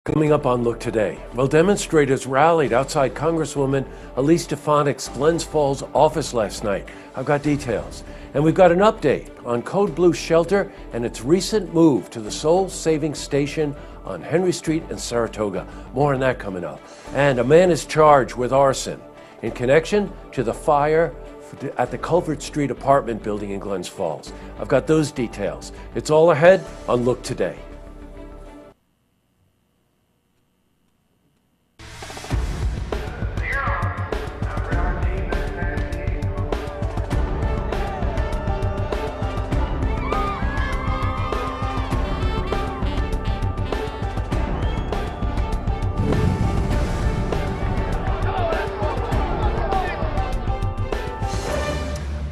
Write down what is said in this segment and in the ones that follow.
Coming up on Look Today, well, demonstrators rallied outside Congresswoman Elise Stefanik's Glens Falls office last night. I've got details. And we've got an update on Code Blue Shelter and its recent move to the soul-saving station on Henry Street in Saratoga. More on that coming up. And a man is charged with arson in connection to the fire at the Culvert Street apartment building in Glens Falls. I've got those details. It's all ahead on Look Today.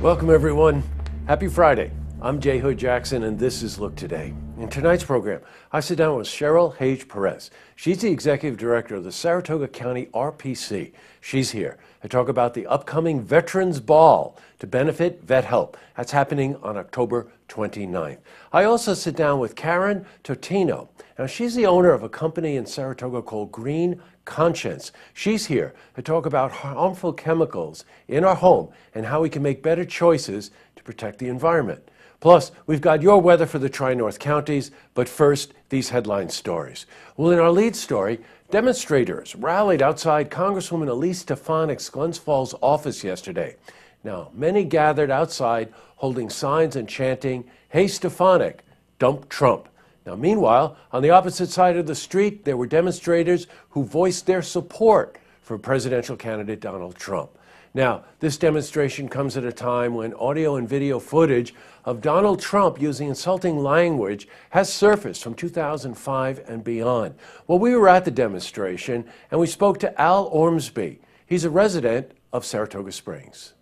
Welcome, everyone. Happy Friday. I'm Jay Hood Jackson, and this is Look Today. In tonight's program, I sit down with Cheryl Hage-Perez. She's the executive director of the Saratoga County RPC. She's here to talk about the upcoming Veterans Ball to benefit Vet Help. That's happening on October 29th. I also sit down with Karen Totino. Now, she's the owner of a company in Saratoga called Green Conscience. She's here to talk about harmful chemicals in our home and how we can make better choices to protect the environment. Plus, we've got your weather for the Tri-North counties, but first, these headline stories. Well, in our lead story, demonstrators rallied outside Congresswoman Elise Stefanik's Glens Falls office yesterday. Now, many gathered outside holding signs and chanting, "Hey Stefanik, dump Trump." Now, meanwhile, on the opposite side of the street, there were demonstrators who voiced their support for presidential candidate Donald Trump. Now, this demonstration comes at a time when audio and video footage of Donald Trump using insulting language has surfaced from 2005 and beyond. Well, we were at the demonstration, and we spoke to Al Ormsby. He's a resident of Saratoga Springs.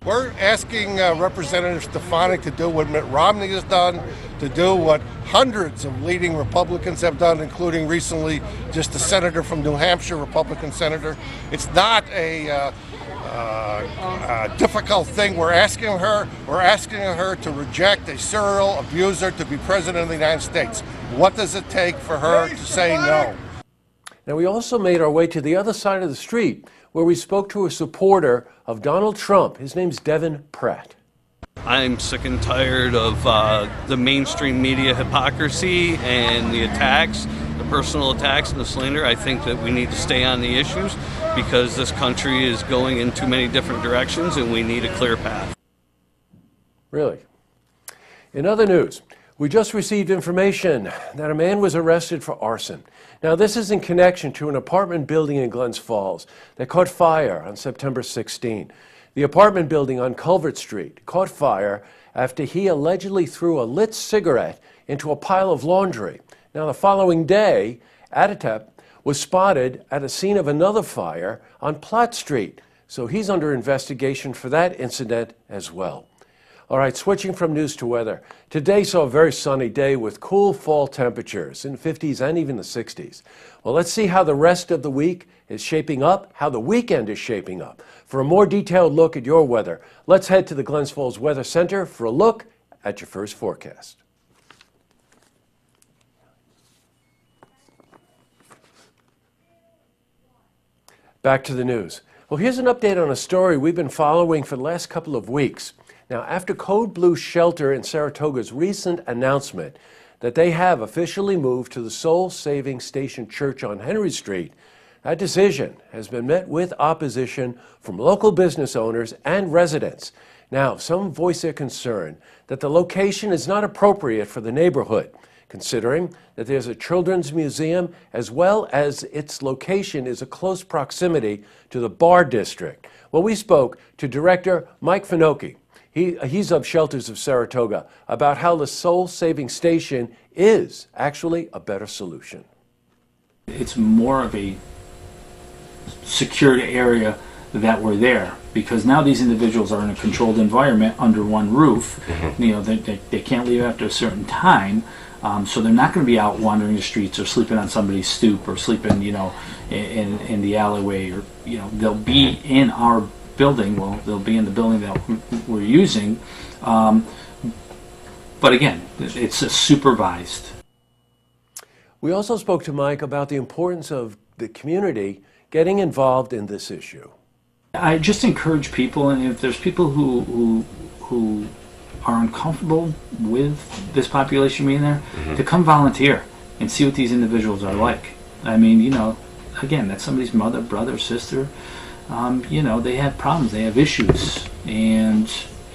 We're asking Representative Stefanik to do what Mitt Romney has done, to do what hundreds of leading Republicans have done, including recently just a senator from New Hampshire, Republican senator. It's not a difficult thing. We're asking her to reject a serial abuser to be president of the United States. What does it take for her to say no? Now, we also made our way to the other side of the street, where we spoke to a supporter of Donald Trump. His name's Devin Pratt. I'm sick and tired of the mainstream media hypocrisy and the attacks, the personal attacks and the slander. I think that we need to stay on the issues because this country is going in too many different directions and we need a clear path. Really? In other news, we just received information that a man was arrested for arson. Now, this is in connection to an apartment building in Glens Falls that caught fire on September 16. The apartment building on Culvert Street caught fire after he allegedly threw a lit cigarette into a pile of laundry. Now, the following day, Aditep was spotted at a scene of another fire on Platt Street. So he's under investigation for that incident as well. All right, switching from news to weather. Today saw a very sunny day with cool fall temperatures in the 50s and even the 60s. Well, let's see how the rest of the week is shaping up, how the weekend is shaping up. For a more detailed look at your weather, let's head to the Glens Falls Weather Center for a look at your first forecast. Back to the news. Well, here's an update on a story we've been following for the last couple of weeks. Now, after Code Blue Shelter in Saratoga's recent announcement that they have officially moved to the Soul Saving Station Church on Henry Street, that decision has been met with opposition from local business owners and residents. Now, some voice their concern that the location is not appropriate for the neighborhood, considering that there's a children's museum as well as its location is a close proximity to the Bar District. Well, we spoke to Director Mike Finocchi. He's of Shelters of Saratoga about how the Soul Saving Station is actually a better solution. It's more of a secured area that we're there because now these individuals are in a controlled environment under one roof. You know, they can't leave after a certain time, so they're not going to be out wandering the streets or sleeping on somebody's stoop or sleeping, you know, in the alleyway, or you know, they'll be in our building. Well, they'll be in the building that we're using, but again, it's a supervised. We also spoke to Mike about the importance of the community getting involved in this issue. I just encourage people, and if there's people who are uncomfortable with this population being there, to come volunteer and see what these individuals are like. I mean, you know, again, that's somebody's mother, brother, sister. You know, they have problems, they have issues, and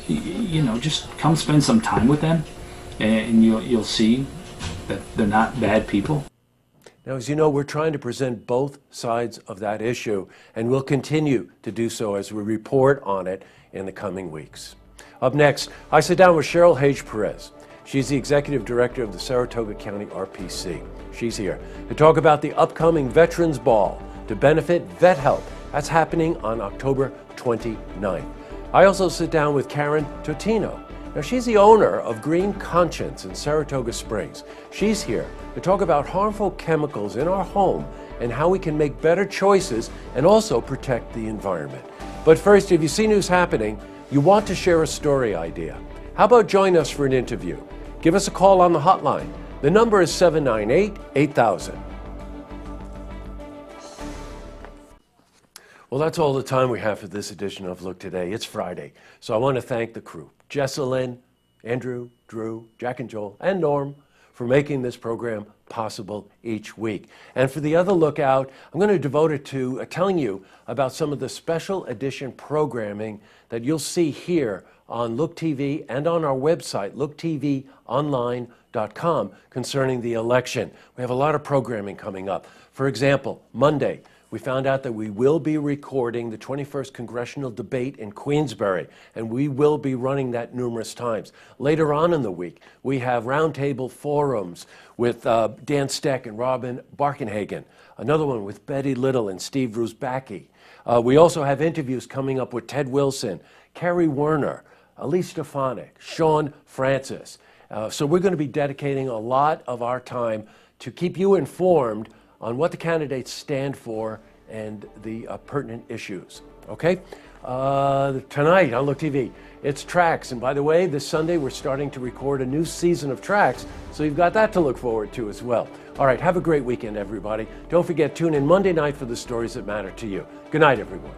you know, just come spend some time with them, and you'll see that they're not bad people. Now, as you know, we're trying to present both sides of that issue, and we'll continue to do so as we report on it in the coming weeks. Up next, I sit down with Cheryl Hage Perez. She's the Executive Director of the Saratoga County RPC. She's here to talk about the upcoming Veterans Ball to benefit Vet Help. That's happening on October 29th. I also sit down with Karen Totino. Now, she's the owner of Green Conscience in Saratoga Springs. She's here to talk about harmful chemicals in our home and how we can make better choices and also protect the environment. But first, if you see news happening, you want to share a story idea. How about join us for an interview? Give us a call on the hotline. The number is 798-8000. Well, that's all the time we have for this edition of Look Today. It's Friday, so I want to thank the crew, Jessalyn, Andrew, Drew, Jack and Joel, and Norm for making this program possible each week. And for the other Look Out, I'm going to devote it to telling you about some of the special edition programming that you'll see here on Look TV and on our website, looktvonline.com, concerning the election. We have a lot of programming coming up. For example, Monday, we found out that we will be recording the 21st Congressional Debate in Queensbury, and we will be running that numerous times. Later on in the week, we have roundtable forums with Dan Steck and Robin Barkenhagen, another one with Betty Little and Steve Rusbacki. We also have interviews coming up with Ted Wilson, Kerry Werner, Elise Stefanik, Sean Francis. So we're going to be dedicating a lot of our time to keep you informed on what the candidates stand for and the pertinent issues. Okay? Tonight on Look TV, it's Tracks. And by the way, this Sunday we're starting to record a new season of Tracks, so you've got that to look forward to as well. All right, have a great weekend, everybody. Don't forget, tune in Monday night for the stories that matter to you. Good night, everyone.